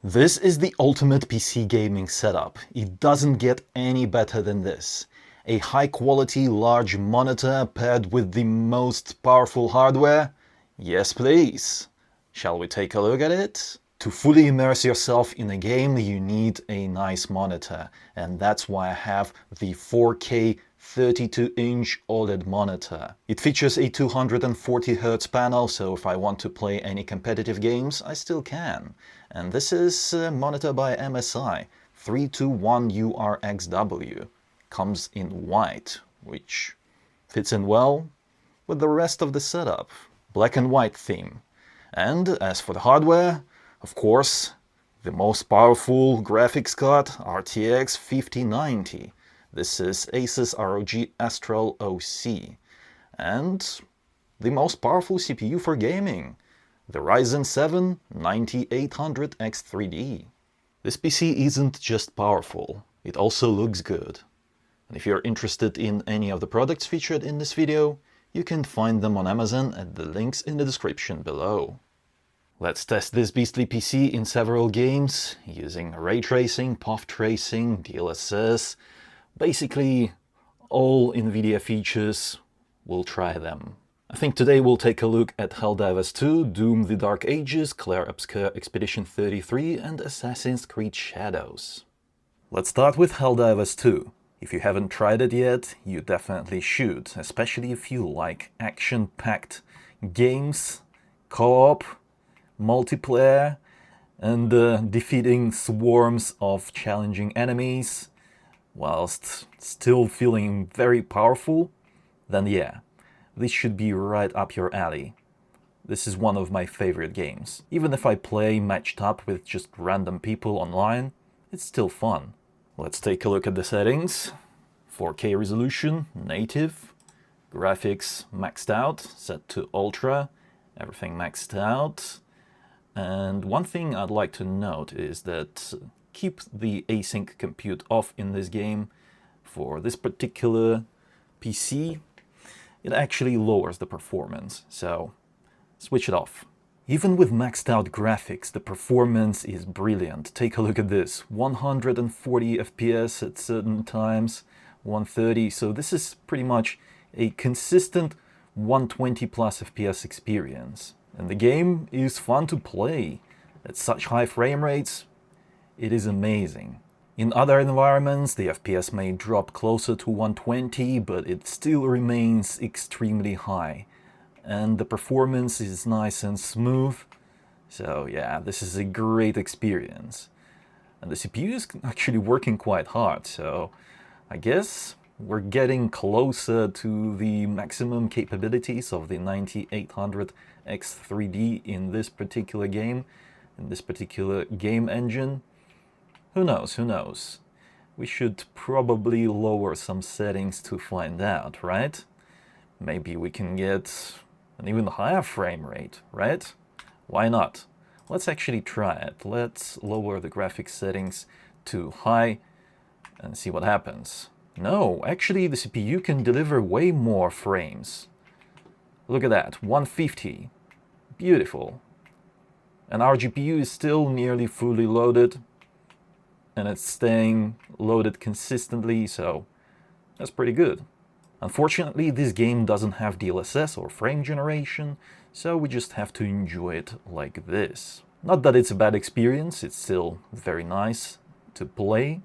This is the ultimate PC gaming setup. It doesn't get any better than this. A high-quality large monitor paired with the most powerful hardware? Yes, please. Shall we take a look at it? To fully immerse yourself in a game, you need a nice monitor, and that's why I have the 4K 32-inch OLED monitor. It features a 240Hz panel, so if I want to play any competitive games, I still can. And this is a monitor by MSI, 321URXW. Comes in white, which fits in well with the rest of the setup. Black and white theme. And as for the hardware, of course, the most powerful graphics card, RTX 5090. This is Asus ROG Astral OC. And the most powerful CPU for gaming, the Ryzen 7 9800X3D. This PC isn't just powerful, it also looks good. And if you're interested in any of the products featured in this video, you can find them on Amazon at the links in the description below. Let's test this beastly PC in several games, using ray tracing, path tracing, DLSS, basically all NVIDIA features, we'll try them. I think today we'll take a look at Helldivers 2, Doom the Dark Ages, Clair Obscur Expedition 33 and Assassin's Creed Shadows. Let's start with Helldivers 2. If you haven't tried it yet, you definitely should, especially if you like action-packed games, co-op, multiplayer, and defeating swarms of challenging enemies whilst still feeling very powerful, then yeah, this should be right up your alley. This is one of my favorite games. Even if I play matched up with just random people online, it's still fun. Let's take a look at the settings. 4K resolution, native, graphics maxed out, set to ultra, everything maxed out. And one thing I'd like to note is that keep the async compute off in this game. For this particular PC, it actually lowers the performance, so switch it off. Even with maxed out graphics, the performance is brilliant. Take a look at this, 140 FPS at certain times, 130, so this is pretty much a consistent 120 plus FPS experience. And the game is fun to play. At such high frame rates, it is amazing. In other environments, the FPS may drop closer to 120, but it still remains extremely high. And the performance is nice and smooth. So yeah, this is a great experience. And the CPU is actually working quite hard, so I guess we're getting closer to the maximum capabilities of the 9800X3D in this particular game, in this particular game engine. Who knows, who knows? We should probably lower some settings to find out, right? Maybe we can get an even higher frame rate, right? Why not? Let's actually try it. Let's lower the graphics settings to high and see what happens. No, actually the CPU can deliver way more frames. Look at that, 150. Beautiful. And our GPU is still nearly fully loaded, and it's staying loaded consistently, so that's pretty good. Unfortunately, this game doesn't have DLSS or frame generation, so we just have to enjoy it like this. Not that it's a bad experience, it's still very nice to play.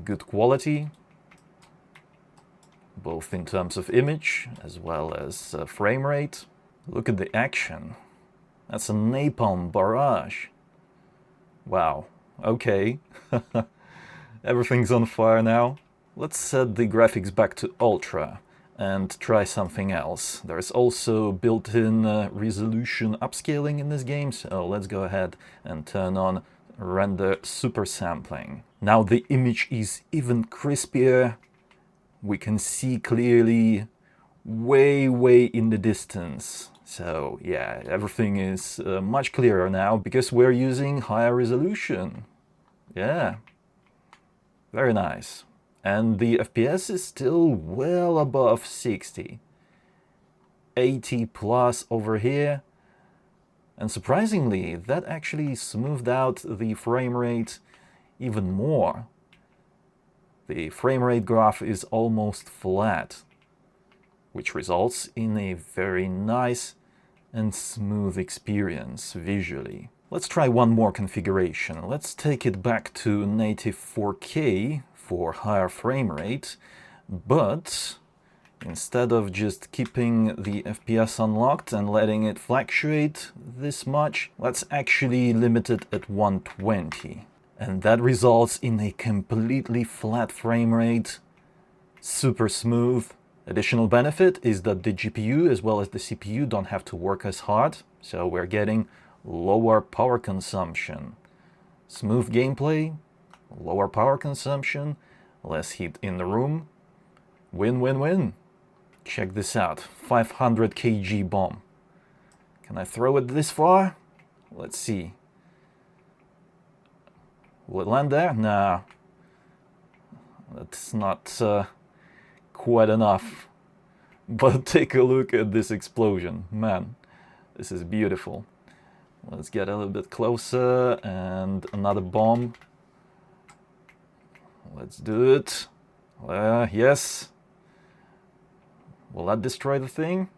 Good quality, both in terms of image as well as frame rate. Look at the action. That's a napalm barrage. Wow. Okay, everything's on fire now. Let's set the graphics back to ultra and try something else. There's also built-in resolution upscaling in this game, so let's go ahead and turn on render super sampling. Now the image is even crispier. We can see clearly way in the distance. So yeah, everything is much clearer now because we're using higher resolution. Yeah, very nice. And the FPS is still well above 60. 80 plus over here. And surprisingly, that actually smoothed out the frame rate even more. The frame rate graph is almost flat, which results in a very nice and smooth experience visually. Let's try one more configuration. Let's take it back to native 4K for higher frame rate, but instead of just keeping the FPS unlocked and letting it fluctuate this much, let's actually limit it at 120. And that results in a completely flat frame rate, super smooth. Additional benefit is that the GPU as well as the CPU don't have to work as hard, so we're getting lower power consumption. Smooth gameplay, lower power consumption, less heat in the room. Win, win, win. Check this out, 500 kg bomb. Can I throw it this far? Let's see. Will it land there? Nah. That's not quite enough. But take a look at this explosion. Man, this is beautiful. Let's get a little bit closer and another bomb. Let's do it. Yes. Will that destroy the thing?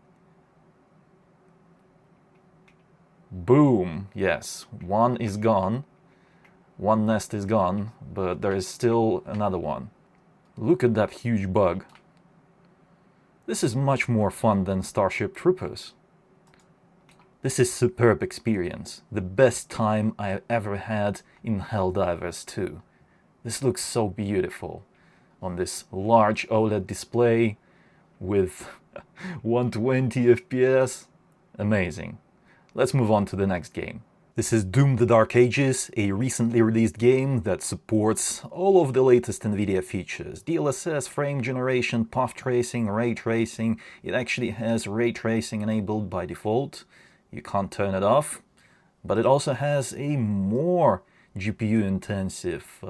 Boom. Yes, one is gone. One nest is gone, but there is still another one. Look at that huge bug. This is much more fun than Starship Troopers. This is superb experience. The best time I ever had in Helldivers 2. This looks so beautiful on this large OLED display with 120 FPS. Amazing. Let's move on to the next game. This is Doom: The Dark Ages, a recently released game that supports all of the latest NVIDIA features. DLSS, frame generation, path tracing, ray tracing. It actually has ray tracing enabled by default. You can't turn it off. But it also has a more GPU intensive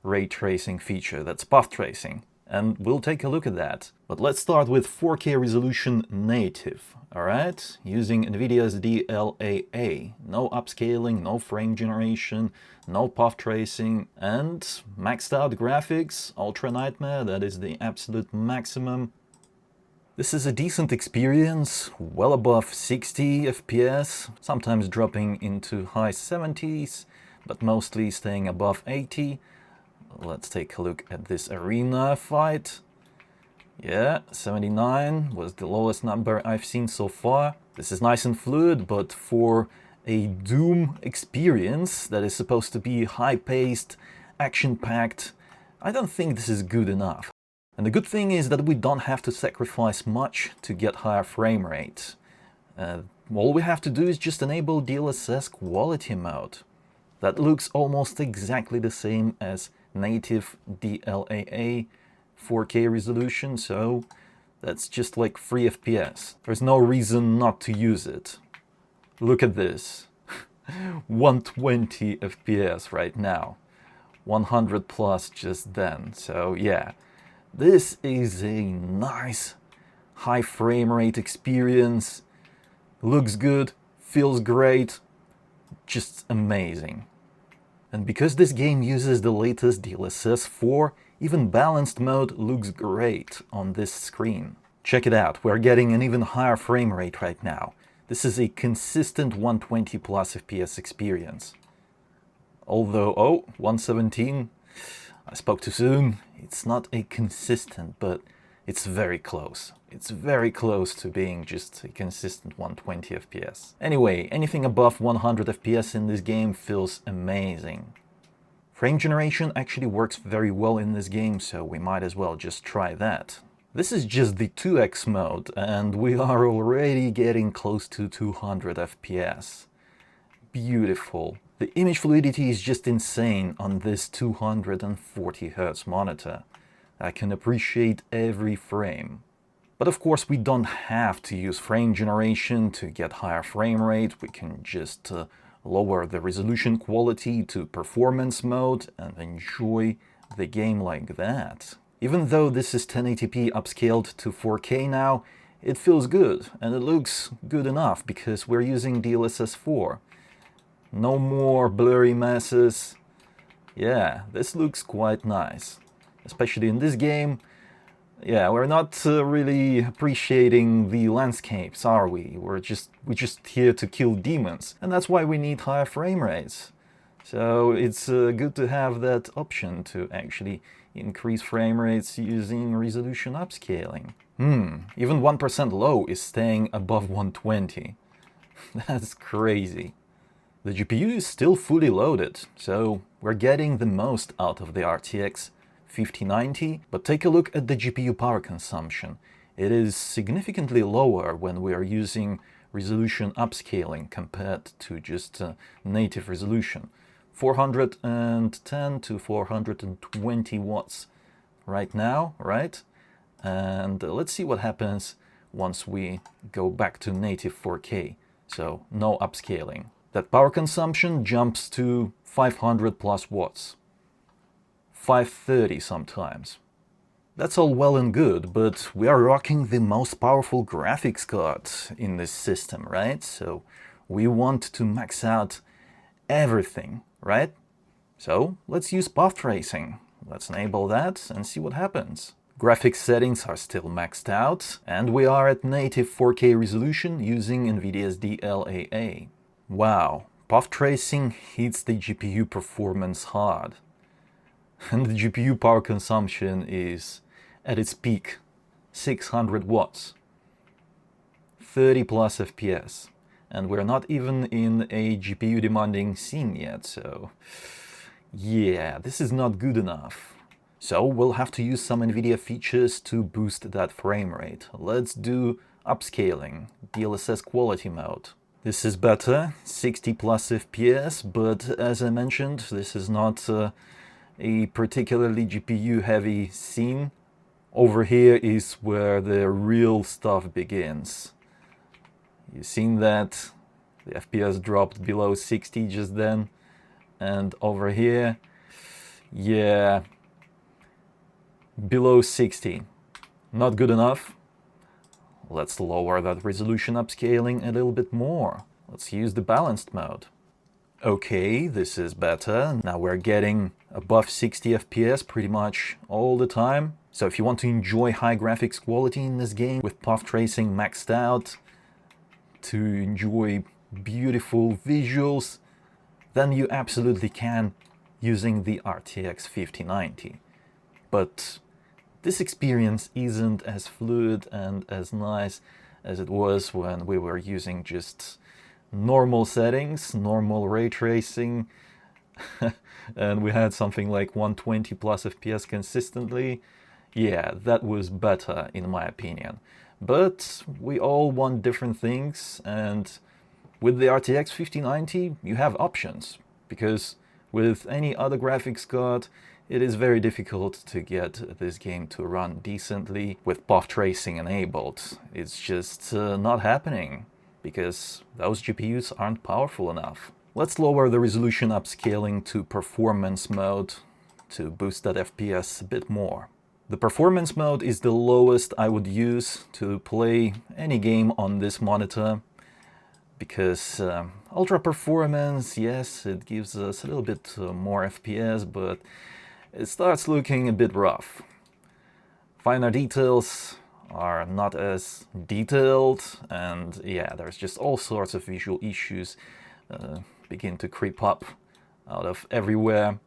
ray tracing feature, that's path tracing. And we'll take a look at that. But let's start with 4K resolution native, alright? Using NVIDIA's DLAA. No upscaling, no frame generation, no path tracing, and maxed out graphics, Ultra Nightmare, that is the absolute maximum. This is a decent experience, well above 60 FPS, sometimes dropping into high 70s, but mostly staying above 80. Let's take a look at this arena fight. Yeah, 79 was the lowest number I've seen so far. This is nice and fluid, but for a Doom experience that is supposed to be high-paced, action-packed, I don't think this is good enough. And the good thing is that we don't have to sacrifice much to get higher frame rate. All we have to do is just enable DLSS Quality mode. That looks almost exactly the same as native DLAA 4K resolution, so that's just like 3 FPS. There's no reason not to use it. Look at this. 120 FPS right now. 100 plus just then. So yeah, this is a nice high frame rate experience. Looks good, feels great, just amazing. And because this game uses the latest DLSS 4, even balanced mode looks great on this screen. Check it out, we're getting an even higher frame rate right now. This is a consistent 120 plus FPS experience. Although, 117, I spoke too soon. It's not a consistent, but it's very close. It's very close to being just a consistent 120 FPS. Anyway, anything above 100 FPS in this game feels amazing. Frame generation actually works very well in this game, so we might as well just try that. This is just the 2x mode, and we are already getting close to 200 FPS. Beautiful. The image fluidity is just insane on this 240 Hz monitor. I can appreciate every frame. But of course we don't have to use frame generation to get higher frame rate. We can just lower the resolution quality to performance mode and enjoy the game like that. Even though this is 1080p upscaled to 4K now, it feels good, and it looks good enough because we're using DLSS 4. No more blurry messes. Yeah, this looks quite nice, especially in this game. Yeah, we're not really appreciating the landscapes, are we? We're just here to kill demons, and that's why we need higher frame rates. So it's good to have that option to actually increase frame rates using resolution upscaling. Even 1% low is staying above 120. That's crazy. The GPU is still fully loaded, so we're getting the most out of the RTX 5090, but take a look at the GPU power consumption. It is significantly lower when we are using resolution upscaling compared to just native resolution. 410 to 420 watts right now, right? And let's see what happens once we go back to native 4K, so no upscaling. That power consumption jumps to 500 plus watts, 530 sometimes. That's all well and good, but we are rocking the most powerful graphics card in this system, right? So we want to max out everything, right? So let's use path tracing. Let's enable that and see what happens. Graphics settings are still maxed out, and we are at native 4K resolution using NVIDIA's DLAA. Wow, path tracing hits the GPU performance hard. And the GPU power consumption is at its peak, 600 watts, 30 plus FPS. And we're not even in a GPU demanding scene yet, so yeah, this is not good enough. So we'll have to use some NVIDIA features to boost that frame rate. Let's do upscaling, DLSS Quality mode. This is better, 60 plus FPS, but as I mentioned, this is not a particularly GPU heavy scene. Over here is where the real stuff begins. You've seen that the FPS dropped below 60 just then, and over here, yeah, below 60. Not good enough. Let's lower that resolution upscaling a little bit more. Let's use the balanced mode. Okay, this is better. Now we're getting above 60 FPS pretty much all the time. So if you want to enjoy high graphics quality in this game with path tracing maxed out, to enjoy beautiful visuals, then you absolutely can using the RTX 5090. But this experience isn't as fluid and as nice as it was when we were using just normal settings, normal ray tracing, and we had something like 120 plus FPS consistently. Yeah, that was better in my opinion. But we all want different things, and with the RTX 5090 you have options, because with any other graphics card it is very difficult to get this game to run decently with path tracing enabled. It's just not happening, because those GPUs aren't powerful enough. Let's lower the resolution upscaling to performance mode to boost that FPS a bit more. The performance mode is the lowest I would use to play any game on this monitor, because ultra performance, yes, it gives us a little bit more FPS, but it starts looking a bit rough. Finer details are not as detailed, and yeah, there's just all sorts of visual issues begin to creep up out of everywhere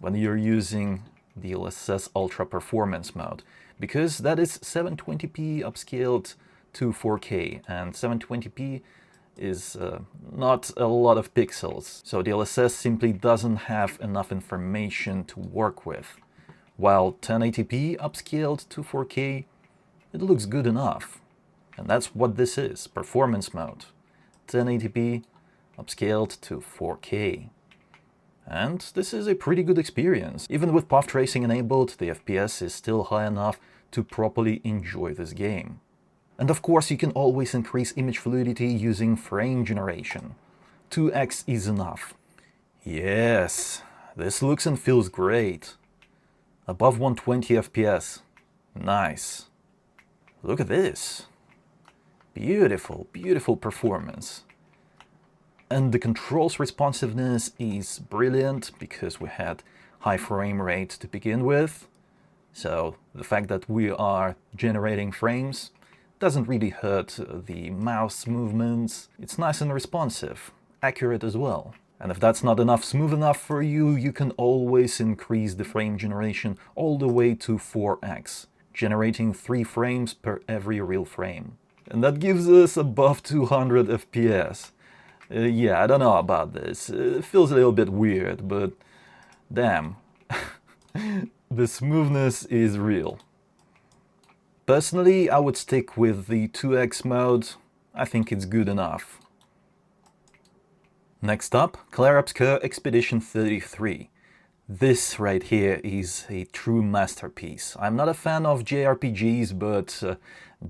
when you're using DLSS Ultra Performance mode, because that is 720p upscaled to 4K, and 720p is not a lot of pixels, so DLSS simply doesn't have enough information to work with. While 1080p upscaled to 4K, it looks good enough. And that's what this is, performance mode. 1080p upscaled to 4K. And this is a pretty good experience. Even with path tracing enabled, the FPS is still high enough to properly enjoy this game. And of course, you can always increase image fluidity using frame generation. 2x is enough. Yes, this looks and feels great. Above 120 FPS. Nice. Look at this. Beautiful, beautiful performance. And the controls responsiveness is brilliant because we had high frame rate to begin with. So the fact that we are generating frames doesn't really hurt the mouse movements. It's nice and responsive, accurate as well. And if that's not smooth enough for you, you can always increase the frame generation all the way to 4x, generating 3 frames per every real frame. And that gives us above 200 FPS. Yeah, I don't know about this. It feels a little bit weird, but damn. The smoothness is real. Personally, I would stick with the 2x mode. I think it's good enough. Next up, Clair Obscur Expedition 33. This right here is a true masterpiece. I'm not a fan of JRPGs, but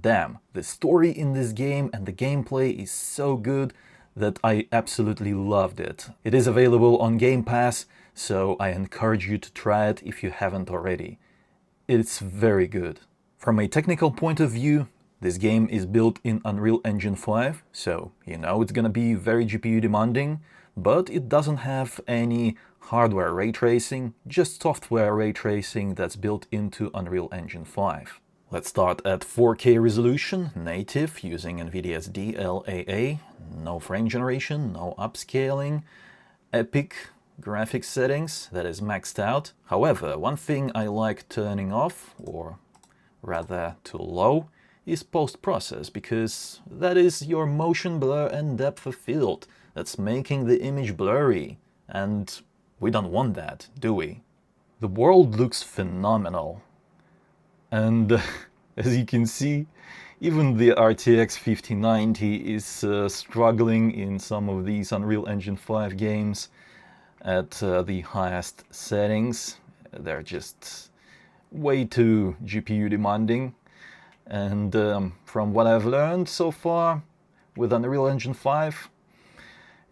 damn, the story in this game and the gameplay is so good that I absolutely loved it. It is available on Game Pass, so I encourage you to try it if you haven't already. It's very good. From a technical point of view, this game is built in Unreal Engine 5, so you know it's gonna be very GPU demanding, but it doesn't have any hardware ray tracing, just software ray tracing that's built into Unreal Engine 5. Let's start at 4K resolution, native, using NVIDIA's DLAA, no frame generation, no upscaling, epic graphics settings, that is maxed out. However, one thing I like turning off, or rather too low, is post-process, because that is your motion blur and depth of field that's making the image blurry, and we don't want that, do we? The world looks phenomenal. And as you can see, even the RTX 5090 is struggling in some of these Unreal Engine 5 games at the highest settings. They're just way too GPU demanding. And from what I've learned so far with Unreal Engine 5,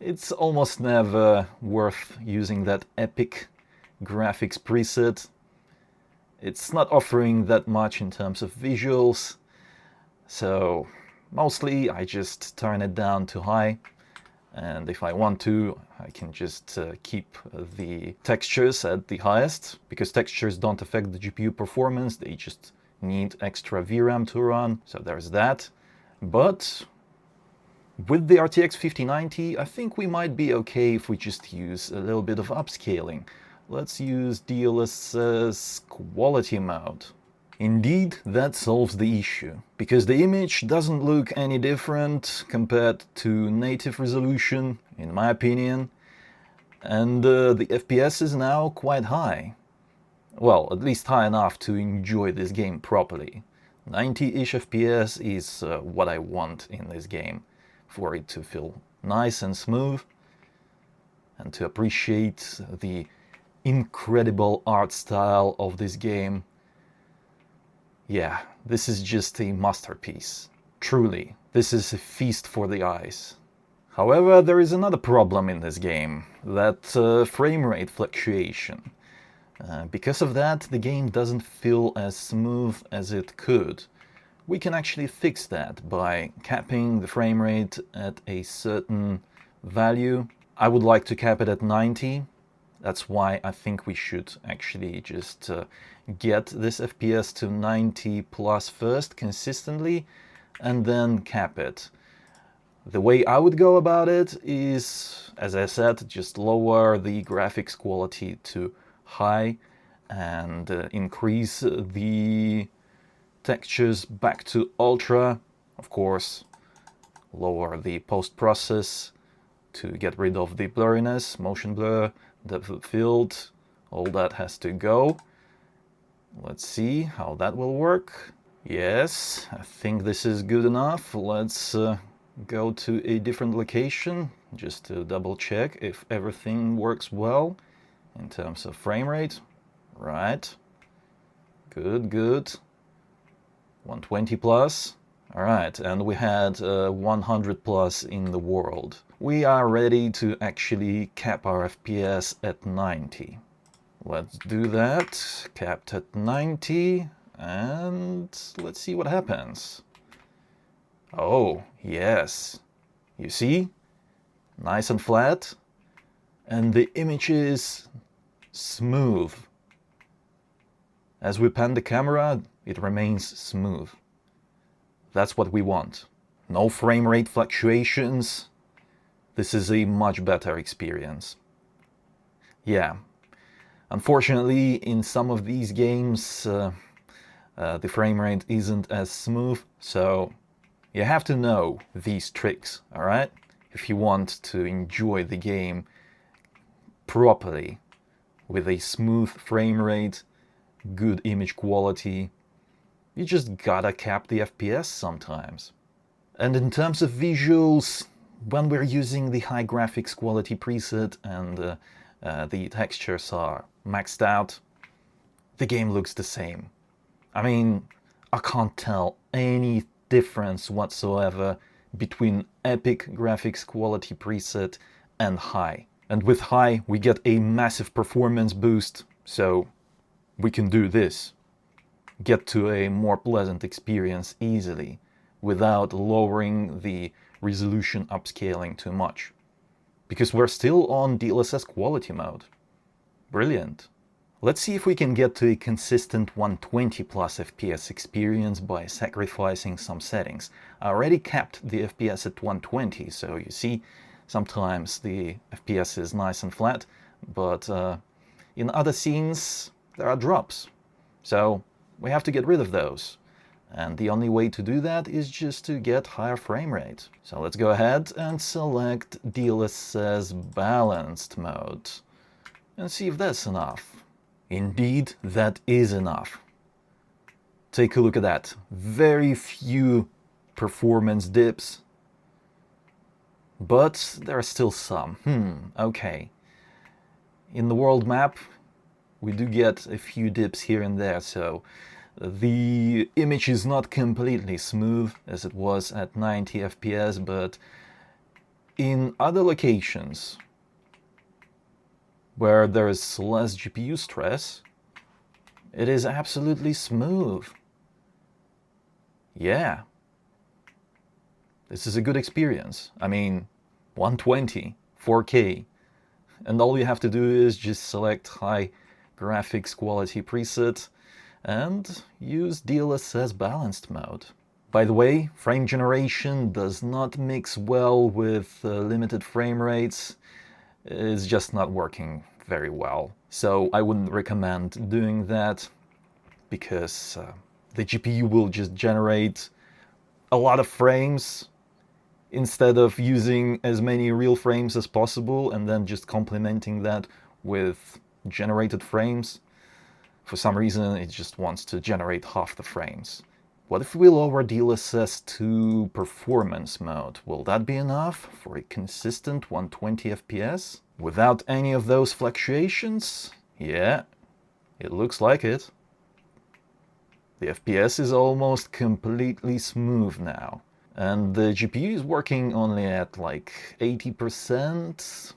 it's almost never worth using that epic graphics preset. It's not offering that much in terms of visuals, so mostly I just turn it down to high, and if I want to, I can just keep the textures at the highest, because textures don't affect the GPU performance, they just need extra VRAM to run, so there's that. But with the RTX 5090, I think we might be okay if we just use a little bit of upscaling. Let's use DLSS Quality mode. Indeed, that solves the issue, because the image doesn't look any different compared to native resolution, in my opinion, and the FPS is now quite high. Well, at least high enough to enjoy this game properly. 90-ish FPS is what I want in this game, for it to feel nice and smooth, and to appreciate the incredible art style of this game. Yeah, this is just a masterpiece. Truly, this is a feast for the eyes. However, there is another problem in this game, that frame rate fluctuation. Because of that, the game doesn't feel as smooth as it could. We can actually fix that by capping the frame rate at a certain value. I would like to cap it at 90. That's why I think we should actually just get this FPS to 90 plus first consistently, and then cap it. The way I would go about it is, as I said, just lower the graphics quality to high and increase the textures back to ultra. Of course, lower the post-process to get rid of the blurriness, motion blur, depth of field, all that has to go. Let's see how that will work. Yes, I think this is good enough. Let's go to a different location just to double check if everything works well in terms of frame rate. Right. Good, good. 120 plus. Alright, and we had 100 plus in the world. We are ready to actually cap our FPS at 90. Let's do that. Capped at 90, and let's see what happens. Oh, yes. You see? Nice and flat. And the image is smooth. As we pan the camera, it remains smooth. That's what we want. No frame rate fluctuations. This is a much better experience. Yeah. Unfortunately, in some of these games, the frame rate isn't as smooth, so you have to know these tricks, alright? If you want to enjoy the game properly, with a smooth frame rate, good image quality, you just gotta cap the FPS sometimes. And in terms of visuals, when we're using the high graphics quality preset and the textures are maxed out, the game looks the same. I mean, I can't tell any difference whatsoever between epic graphics quality preset and high. And with high, we get a massive performance boost, so we can do this. Get to a more pleasant experience easily, without lowering the resolution upscaling too much. Because we're still on DLSS quality mode. Brilliant. Let's see if we can get to a consistent 120 plus FPS experience by sacrificing some settings. I already capped the FPS at 120, so you see, sometimes the FPS is nice and flat, but in other scenes there are drops. So we have to get rid of those. And the only way to do that is just to get higher frame rate. So let's go ahead and select DLSS Balanced mode and see if that's enough. Indeed, that is enough. Take a look at that. Very few performance dips, but there are still some. Okay. In the world map, we do get a few dips here and there, so the image is not completely smooth as it was at 90 FPS, but in other locations where there is less GPU stress, it is absolutely smooth. Yeah. This is a good experience. I mean, 120, 4K, and all you have to do is just select high graphics quality preset and use DLSS Balanced mode. By the way, frame generation does not mix well with limited frame rates. It's just not working very well. So I wouldn't recommend doing that, because the GPU will just generate a lot of frames instead of using as many real frames as possible and then just complementing that with generated frames. For some reason, it just wants to generate half the frames. What if we lower DLSS to Performance mode? Will that be enough for a consistent 120 FPS? Without any of those fluctuations? Yeah, it looks like it. The FPS is almost completely smooth now. And the GPU is working only at like 80%.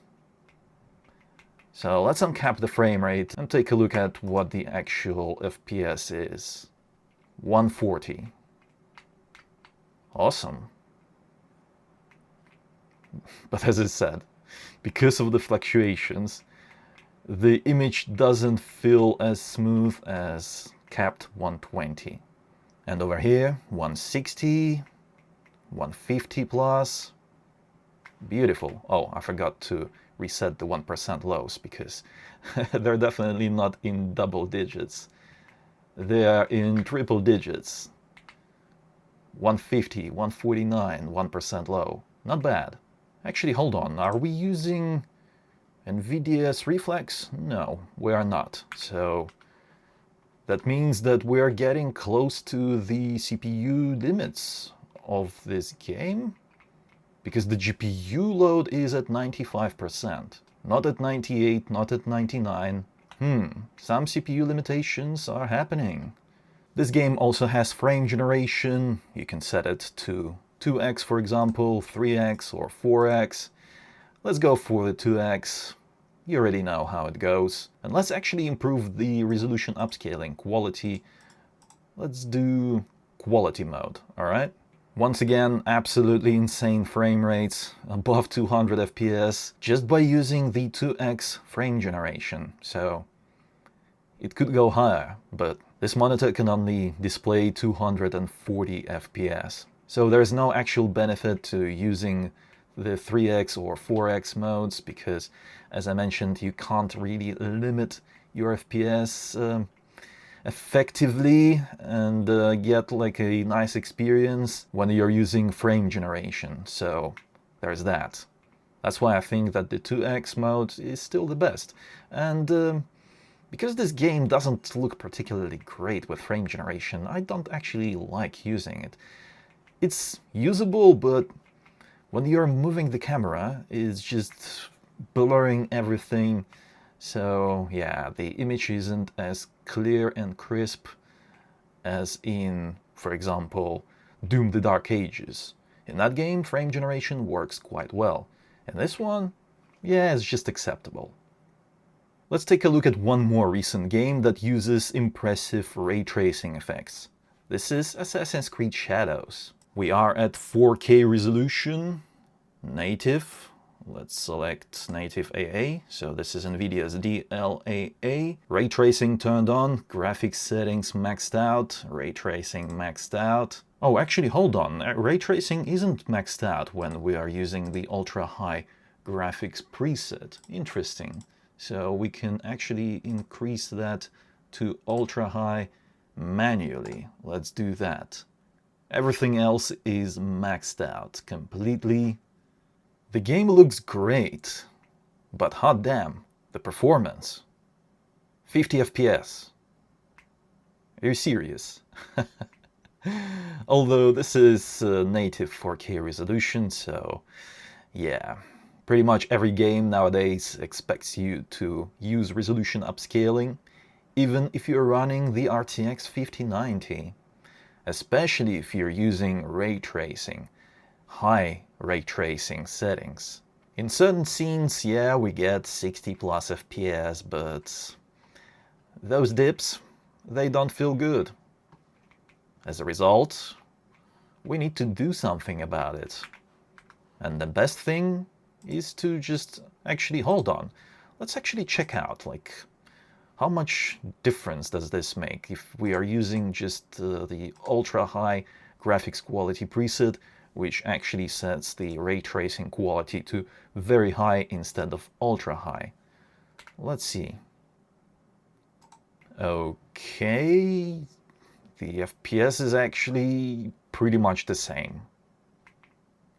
So let's uncap the frame rate and take a look at what the actual FPS is. 140. Awesome. But as I said, because of the fluctuations, the image doesn't feel as smooth as capped 120. And over here, 160, 150 plus. Beautiful. Oh, I forgot to reset the 1% lows, because they're definitely not in double digits. They are in triple digits. 150, 149, 1% low. Not bad. Actually, hold on. Are we using NVIDIA's Reflex? No, we are not. So that means that we're getting close to the CPU limits of this game, because the GPU load is at 95%. Not at 98, not at 99. Some CPU limitations are happening. This game also has frame generation. You can set it to 2x, for example, 3x or 4x. Let's go for the 2x. You already know how it goes. And let's actually improve the resolution upscaling quality. Let's do quality mode, alright? Once again, absolutely insane frame rates, above 200 FPS, just by using the 2x frame generation. So it could go higher, but this monitor can only display 240 FPS. So there's no actual benefit to using the 3x or 4x modes because, as I mentioned, you can't really limit your FPS effectively and get like a nice experience when you're using frame generation. So there's that. That's why I think that the 2x mode is still the best. And because this game doesn't look particularly great with frame generation, I don't actually like using it. It's usable, but when you're moving the camera, it's just blurring everything. So yeah, the image isn't as clear and crisp as in, for example, Doom: The Dark Ages. In that game, frame generation works quite well. In this one, yeah, it's just acceptable. Let's take a look at one more recent game that uses impressive ray tracing effects. This is Assassin's Creed Shadows. We are at 4K resolution, native. Let's select native AA. So this is NVIDIA's DLAA. Ray tracing turned on, graphics settings maxed out, ray tracing maxed out. Oh, actually, hold on. Ray tracing isn't maxed out when we are using the ultra-high graphics preset. Interesting. So we can actually increase that to ultra-high manually. Let's do that. Everything else is maxed out completely. The game looks great, but hot damn, the performance. 50 FPS. Are you serious? Although this is native 4K resolution, so yeah. Pretty much every game nowadays expects you to use resolution upscaling, even if you're running the RTX 5090. Especially if you're using ray tracing, high ray tracing settings. In certain scenes, yeah, we get 60 plus FPS, but those dips, they don't feel good. As a result, we need to do something about it. And the best thing is to just actually, hold on, let's actually check out, like, how much difference does this make if we are using just the ultra-high graphics quality preset, which actually sets the ray tracing quality to very high instead of ultra-high. Let's see. Okay, the FPS is actually pretty much the same,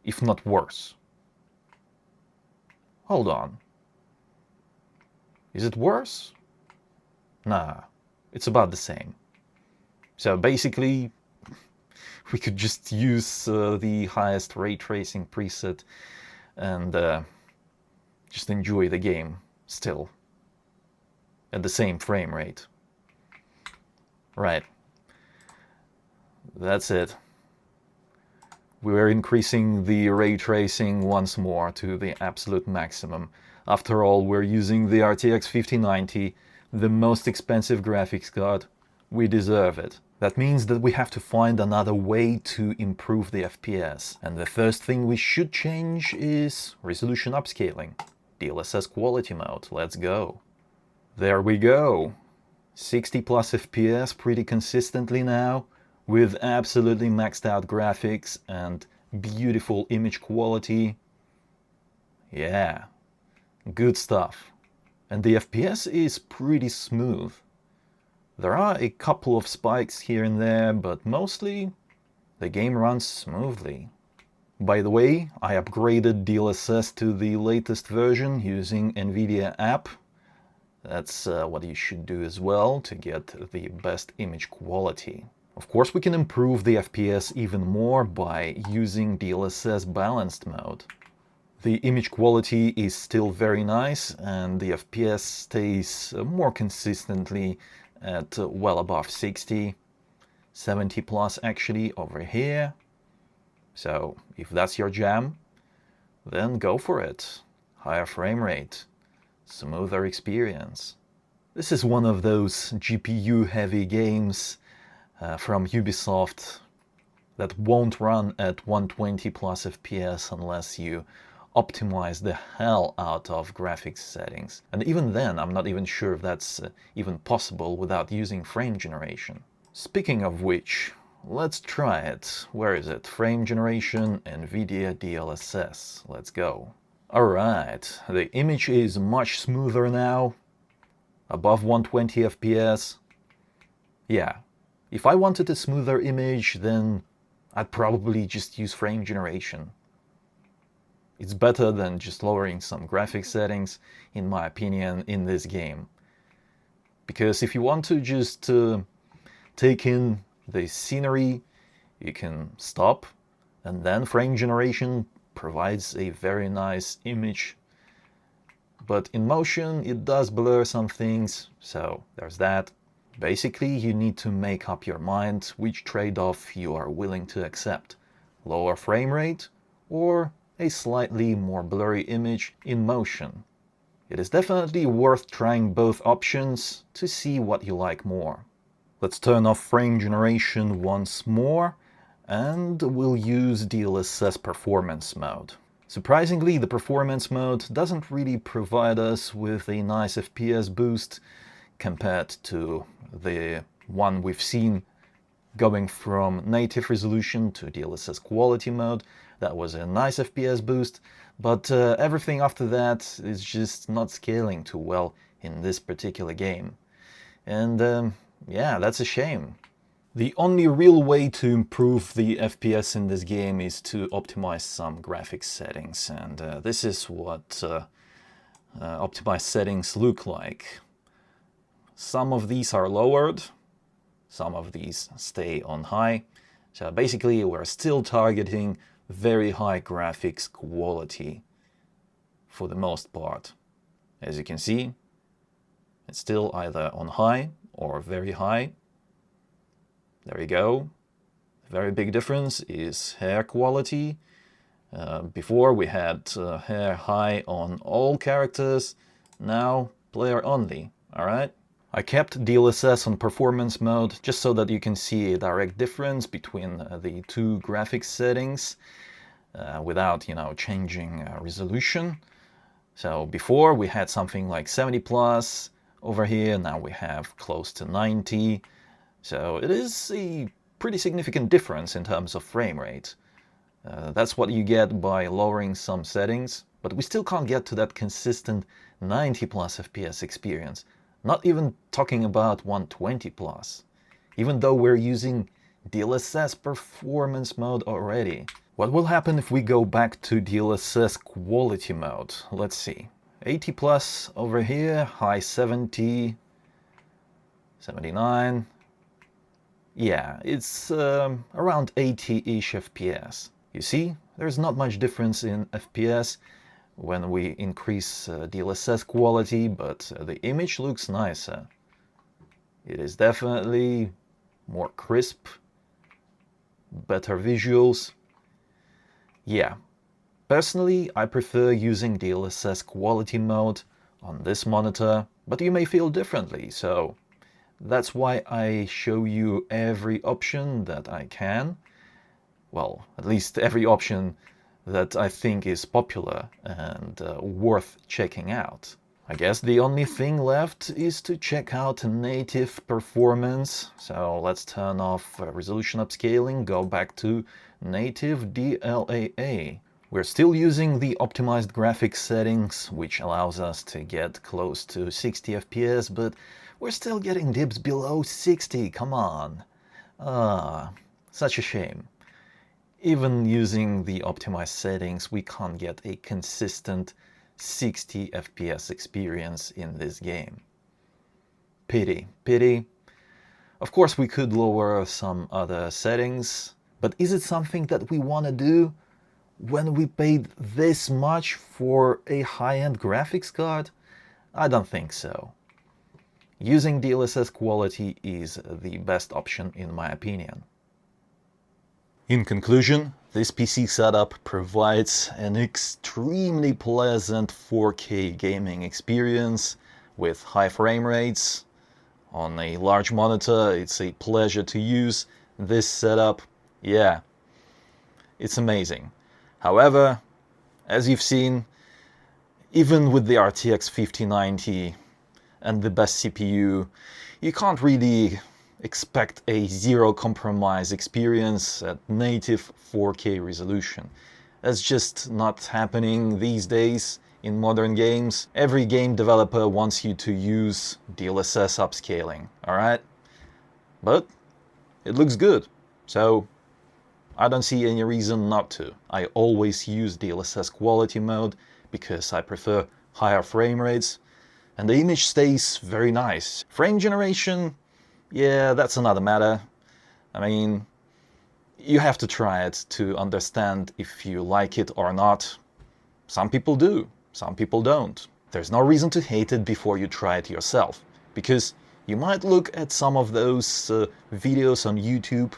if not worse. Hold on. Is it worse? Nah, it's about the same. So basically, we could just use the highest ray tracing preset and just enjoy the game still at the same frame rate. Right. That's it. We're increasing the ray tracing once more to the absolute maximum. After all, we're using the RTX 5090, the most expensive graphics card. We deserve it. That means that we have to find another way to improve the FPS. And the first thing we should change is resolution upscaling. DLSS Quality mode. Let's go. There we go. 60 plus FPS pretty consistently now, with absolutely maxed out graphics and beautiful image quality. Yeah, good stuff. And the FPS is pretty smooth. There are a couple of spikes here and there, but mostly the game runs smoothly. By the way, I upgraded DLSS to the latest version using NVIDIA app. That's what you should do as well to get the best image quality. Of course, we can improve the FPS even more by using DLSS Balanced mode. The image quality is still very nice and the FPS stays more consistently at well above 60, 70 plus actually over here. So if that's your jam, then go for it. Higher frame rate, smoother experience. This is one of those GPU heavy games from Ubisoft. that won't run at 120 plus FPS unless you optimize the hell out of graphics settings. And even then, I'm not even sure if that's even possible without using frame generation. Speaking of which, let's try it. Where is it? Frame generation, NVIDIA DLSS. Let's go. Alright, the image is much smoother now, above 120 FPS. Yeah, if I wanted a smoother image, then I'd probably just use frame generation. It's better than just lowering some graphics settings, in my opinion, in this game. Because if you want to just take in the scenery, you can stop, and then frame generation provides a very nice image. But in motion, it does blur some things, so there's that. Basically, you need to make up your mind which trade-off you are willing to accept. Lower frame rate or a slightly more blurry image in motion. It is definitely worth trying both options to see what you like more. Let's turn off frame generation once more and we'll use DLSS Performance mode. Surprisingly, the Performance mode doesn't really provide us with a nice FPS boost compared to the one we've seen going from native resolution to DLSS Quality mode. That was a nice FPS boost, but everything after that is just not scaling too well in this particular game. And yeah, that's a shame. The only real way to improve the FPS in this game is to optimize some graphics settings, and this is what optimized settings look like. Some of these are lowered, some of these stay on high. So basically we're still targeting very high graphics quality for the most part. As you can see, it's still either on high or very high. There you go. The very big difference is hair quality. Before we had hair high on all characters, now player only, alright? I kept DLSS on performance mode just so that you can see a direct difference between the two graphics settings without, changing resolution. So before we had something like 70 plus over here, now we have close to 90. So it is a pretty significant difference in terms of frame rate. That's what you get by lowering some settings, but we still can't get to that consistent 90 plus FPS experience. Not even talking about 120 plus, even though we're using DLSS Performance mode already. What will happen if we go back to DLSS Quality mode? Let's see. 80 plus over here, high 70, 79. Yeah, it's around 80-ish FPS. You see, there's not much difference in FPS when we increase DLSS quality, but the image looks nicer. It is definitely more crisp, better visuals. Yeah, personally I prefer using DLSS Quality mode on this monitor, but you may feel differently, so that's why I show you every option that I can. Well, at least every option that I think is popular and worth checking out. I guess the only thing left is to check out native performance. So let's turn off resolution upscaling, go back to native DLAA. We're still using the optimized graphics settings, which allows us to get close to 60 FPS, but we're still getting dips below 60, come on. Such a shame. Even using the optimized settings, we can't get a consistent 60 FPS experience in this game. Pity, pity. Of course, we could lower some other settings, but is it something that we want to do when we paid this much for a high-end graphics card? I don't think so. Using DLSS Quality is the best option in my opinion. In conclusion, this PC setup provides an extremely pleasant 4K gaming experience with high frame rates. On a large monitor, it's a pleasure to use this setup. Yeah, it's amazing. However, as you've seen, even with the RTX 5090 and the best CPU, you can't really expect a zero compromise experience at native 4K resolution. That's just not happening these days in modern games. Every game developer wants you to use DLSS upscaling, alright? But it looks good, so I don't see any reason not to. I always use DLSS Quality mode because I prefer higher frame rates and the image stays very nice. Frame generation, yeah, that's another matter. I mean, you have to try it to understand if you like it or not. Some people do, some people don't. There's no reason to hate it before you try it yourself, because you might look at some of those videos on YouTube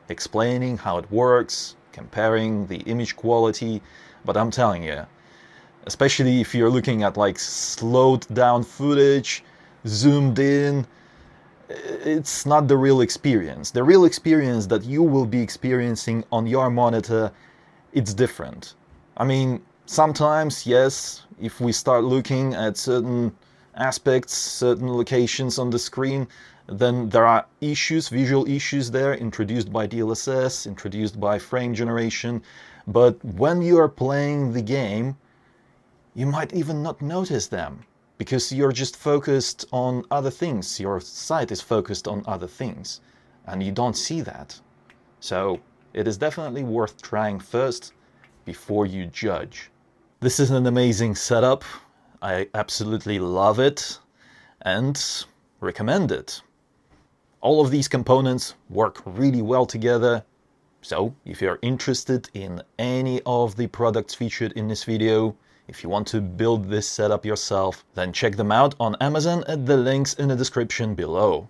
explaining how it works, comparing the image quality, but I'm telling you, especially if you're looking at like slowed down footage, zoomed in, it's not the real experience. The real experience that you will be experiencing on your monitor, it's different. I mean, sometimes, yes, if we start looking at certain aspects, certain locations on the screen, then there are issues, visual issues there, introduced by DLSS, introduced by frame generation. But when you are playing the game, you might even not notice them, because you're just focused on other things. Your sight is focused on other things, and you don't see that. So it is definitely worth trying first before you judge. This is an amazing setup. I absolutely love it and recommend it. All of these components work really well together. So if you're interested in any of the products featured in this video, if you want to build this setup yourself, then check them out on Amazon at the links in the description below.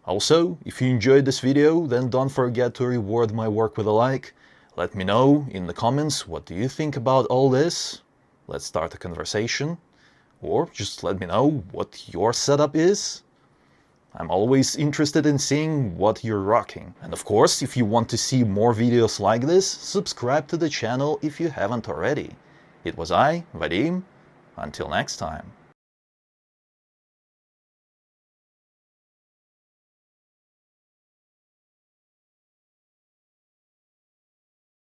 Also, if you enjoyed this video, then don't forget to reward my work with a like. Let me know in the comments, what do you think about all this? Let's start a conversation. Or just let me know what your setup is. I'm always interested in seeing what you're rocking. And of course, if you want to see more videos like this, subscribe to the channel if you haven't already. It was I, Vadim. Until next time.